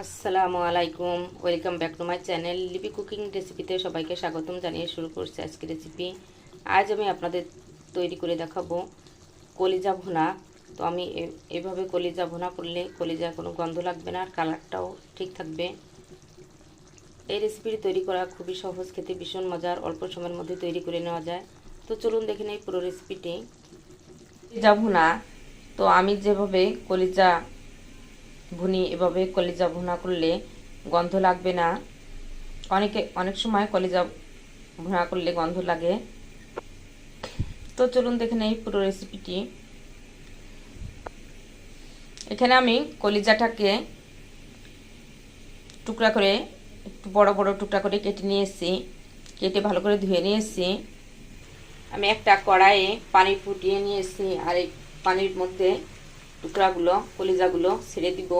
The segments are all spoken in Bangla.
আসসালামু আলাইকুম, welcome back to my channel লিপি কুকিং রেসিপিতে সবাইকে স্বাগতম জানিয়ে শুরু করছি আজকে রেসিপি। আজ আমি আপনাদের তৈরি করে দেখাবো কলিজা ভুনা। তো আমি এভাবে কলিজা ভুনা করলে কলিজার কোনো গন্ধ লাগবে না আর কালারটাও ঠিক থাকবে। এই রেসিপিটি তৈরি করা খুবই সহজ, খেতে ভীষণ মজার, অল্প সময়ের মধ্যে তৈরি করে নেওয়া যায়। তো চলুন দেখে নেই পুরো রেসিপিটি। কলিজা ভুনা, তো আমি যেভাবে কলিজা ভুনি এভাবে কলিজা ভুনা করলে গন্ধ লাগবে না। অনেক সময় কলিজা ভুনা করলে গন্ধ লাগে। তো চলুন দেখে নেই পুরো রেসিপিটি। এখানে আমি কলিজাটাকে টুকরা করে একটু বড় বড় টুকরা করে কেটে নিয়েছি, কেটে ভালো করে ধুয়ে নিয়েছি। আমি একটা কড়াইয়ে পানি ফুটিয়ে নিয়েছি আর এই পানির মধ্যে টুকরাগুলো কলিজাগুলো ছেড়ে দিব।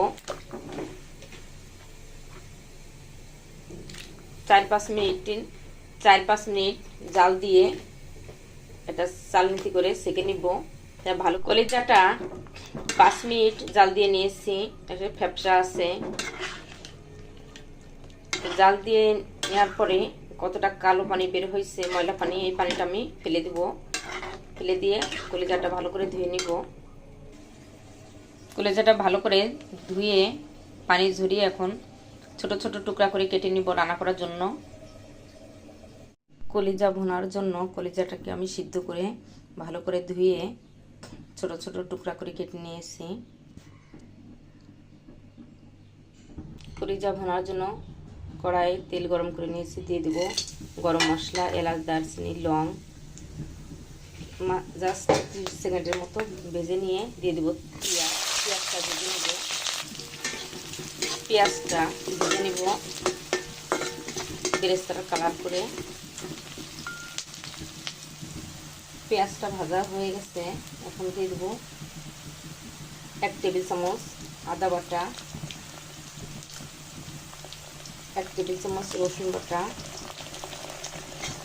4-5 মিনিট জাল দিয়ে এটা চালনিতে করে সেঁকে নিব। ভালো কলিজাটা 5 মিনিট জাল দিয়ে নিয়েছি, একটা ফ্যাপসা আছে। জাল দিয়ে নেওয়ার পরে কতটা কালো পানি বের হয়েছে, ময়লা পানি, এই পানিটা আমি ফেলে দিব। ফেলে দিয়ে কলিজাটা ভালো করে ধুয়ে নিব। কলিজাটা ভালো করে ধুয়ে পানি ঝরিয়ে এখন ছোট ছোট টুকরা করে কেটে নিব রান্না করার জন্য। কলিজা ভুনার জন্য কলিজাটাকে আমি সিদ্ধ করে ভালো করে ধুয়ে ছোট ছোট টুকরা করে কেটে নিয়েছি। কলিজা ভুনার জন্য কড়াই তেল গরম করে নিয়েছি, দিয়ে দেব গরম মশলা, এলাচ, দারচিনি, লং। জাস্ট 30 সেকেন্ডের মতো ভেজে নিয়ে দিয়ে দেব পেঁয়াজটা ভেজে নেব। পেঁয়াজটা ভেজে নেব বেরেস্তার কালার করে। পেঁয়াজটা ভাজা হয়ে গেছে, এখন দিয়ে দেবো 1 টেবিল চামচ আদা বাটা, 1 টেবিল চামচ রসুন বাটা,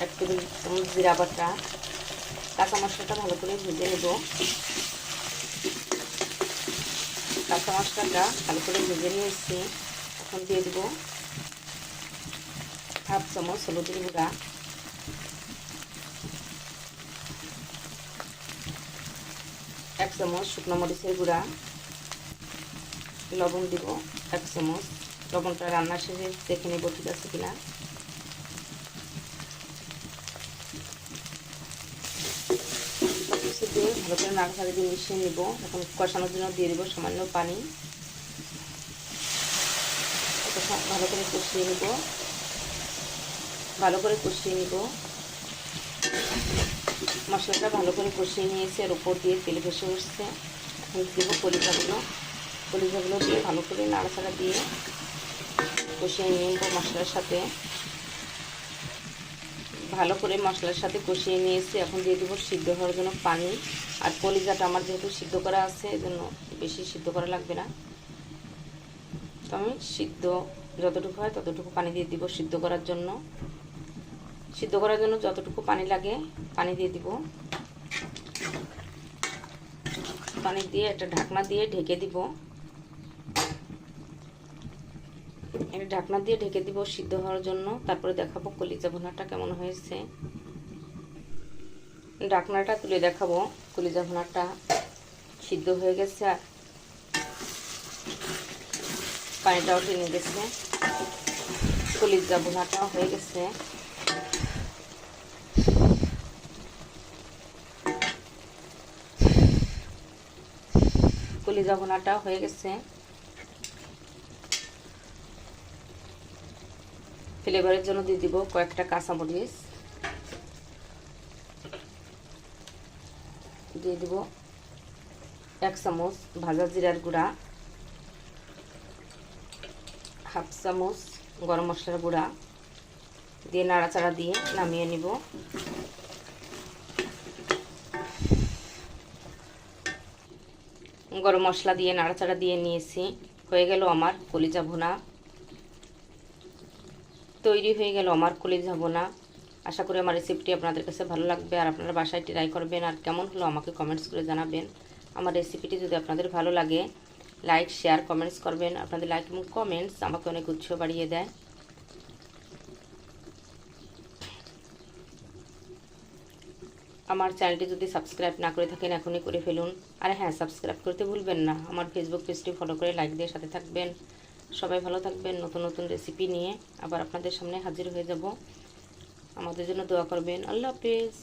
1 টেবিল চামচ জিরা বাটা। কাঁচা মশলাটা ভালো করে ভেজে নেব। কাঁচা মশলাটা ভালো করে ভেজে নিয়েছি, এখন দিয়ে দেবো 1/2 চামচ হলুদের গুঁড়া, 1 চামচ শুকনো মরিচের গুঁড়া, লবণ দিব 1 চামচ। লবণটা রান্নার শেষে দেখে নেব ঠিক আছে কিনা। সবকিছু দিয়ে ভালো করে নাড়াচাড়া দিয়ে মিশিয়ে নেব। এখন কষানোর জন্য দিয়ে দেবো সামান্য পানি। ভালো করে কষিয়ে নেব, ভালো করে কষিয়ে নেব। মশলাটা ভালো করে কষিয়ে নিয়েছে, এর উপর দিয়ে তেল ভেসে উঠছে। এখন দেবো কলিজাগুলো দিয়ে ভালো করে নাড়াচাড়া দিয়ে কষিয়ে নেব মশলার সাথে। ভালো করে মশলার সাথে কষিয়ে নিয়েছি, এখন দিয়ে দেবো সিদ্ধ হওয়ার জন্য পানি। আর কলিজাটা আমার যেহেতু সিদ্ধ করা আছে, এজন্য বেশি সিদ্ধ করা লাগবে না। তো আমি সিদ্ধ যতটুকু হয় ততটুকু পানি দিয়ে দিব সিদ্ধ করার জন্য। সিদ্ধ করার জন্য যতটুকু পানি লাগে পানি দিয়ে দিব। পানি দিয়ে একটা ঢাকনা দিয়ে ঢেকে দিব। একটা ঢাকনা দিয়ে ঢেকে দিব সিদ্ধ হওয়ার জন্য। তারপরে দেখাবো কলিজা ভুনাটা কেমন হয়েছে। ঢাকনাটা তুলে দেখাবো কলিজা ভুনাটা সিদ্ধ হয়ে গেছে আর পানিটাও টেনে গেছে। কলিজা ভুনাটাও হয়ে গেছে। কলিজা ভুনাটা হয়ে গেছে। ফ্লেভারের জন্য দিয়ে দিব কয়েকটা কাঁচামরিচ, দিয়ে দিব 1 চামচ ভাজা জিরার গুঁড়া, 1/2 চামচ গরম মশলার গুঁড়া দিয়ে নাড়াচাড়া দিয়ে নামিয়ে নিব। গরম মশলা দিয়ে নাড়াচাড়া দিয়ে নিয়েছি। হয়ে গেল আমার কলিজা ভুনা, তৈরি হয়ে গেল আমার কলিজা ভুনা। আশা করি আমার রেসিপিটি আপনাদের কাছে ভালো লাগবে আর আপনারা বাসায় ট্রাই করবেন আর কেমন হলো আমাকে কমেন্টস করে জানাবেন। আমার রেসিপিটি যদি আপনাদের ভালো লাগে লাইক শেয়ার কমেন্টস করবেন। আপনাদের লাইক এবং কমেন্টস আমাকে অনেক উৎসাহ বাড়িয়ে দেয়। আমার চ্যানেলটি যদি সাবস্ক্রাইব না করে থাকেন এখনই করে ফেলুন। আর হ্যাঁ, সাবস্ক্রাইব করতে ভুলবেন না। আমার ফেসবুক পেজটি ফলো করে লাইক দিয়ে সাথে থাকবেন। সবাই ভালো থাকবেন। নতুন নতুন রেসিপি নিয়ে আবার আপনাদের সামনে হাজির হয়ে যাব। আমাদের জন্য দোয়া করবেন। আল্লাহ হাফেজ।